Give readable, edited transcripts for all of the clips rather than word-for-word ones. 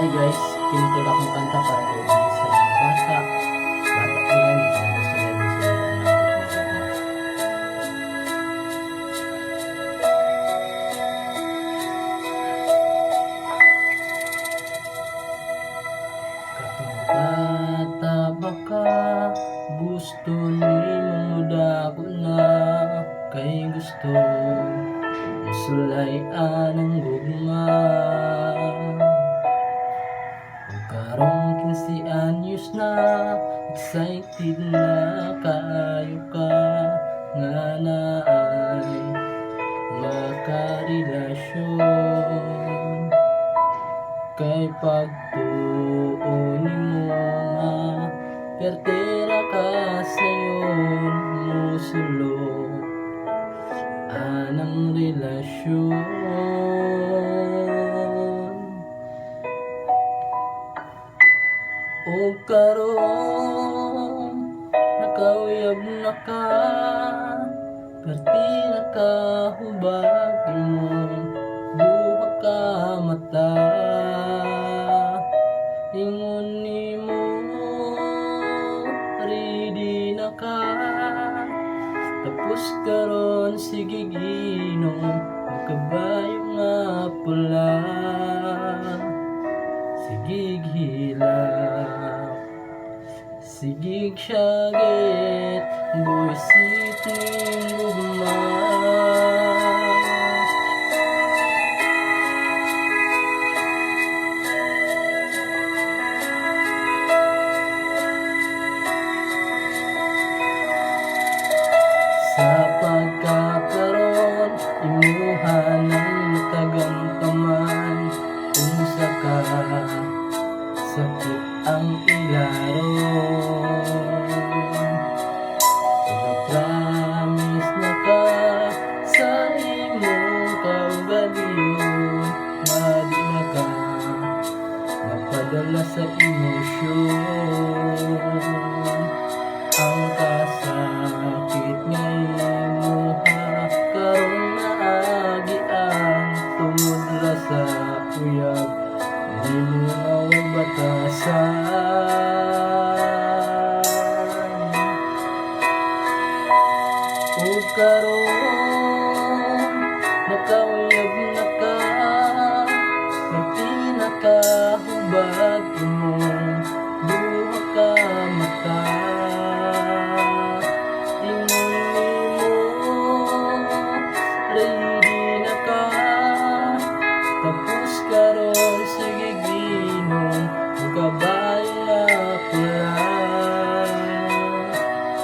Hi guys, kinitulak akong kanta para kay sa mga bata. Bata po yan, kung gusto nyo gusto ng katong bata baka gusto ni mo ko na kay gusto musulayan ang gugma. Karong 15 anyos na, excited na kaayo ka nga naay makarelasyon. Kay pagtuo nimo nga pertera ka sayon musulod anang relasyon. O karon nakauyab na ka, perti na ka hubag imong duha ka mata. Ingon nimo ready na ka, tapos karon sige Ginoo magkabayo nga pula. Sigig hilak, sigig syagit, buisit ning gugma. Sa pagkakaroon, imuha ng matagantaman, unsa ka sakit ang ilaron. Nag-promise na ka sa imong kaugalion, nga di na ka mapadala sa emosyon. Ang kasakit nga imuha karong naagian, tungod ra sa uyab di mo away batasan. O karon nakauyab na ka, perti na ka hubag imong duha ka mata. Ingon nimo ready na ka, tapos karon sige Ginoo magkabayo nga pula.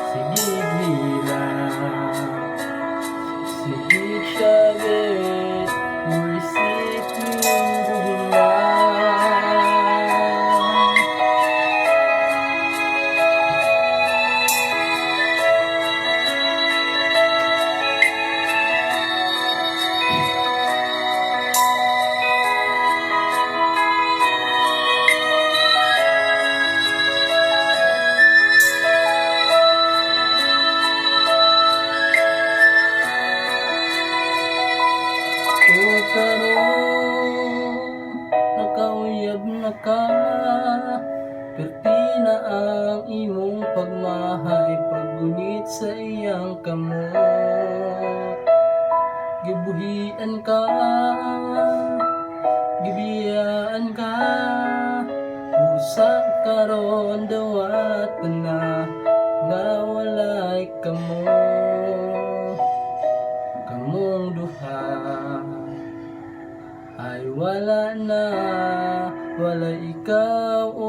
Sige hilak, sige syagit, buisit ning gugma. O karon nakauyab na ka, perti na ang imong pagmahay, paggunit sa iyang kamot. Gibuhian ka, gibiyaan ka, usa karon dawat na nga walay kamo. Kamong duha ay wala na, wala ikaw o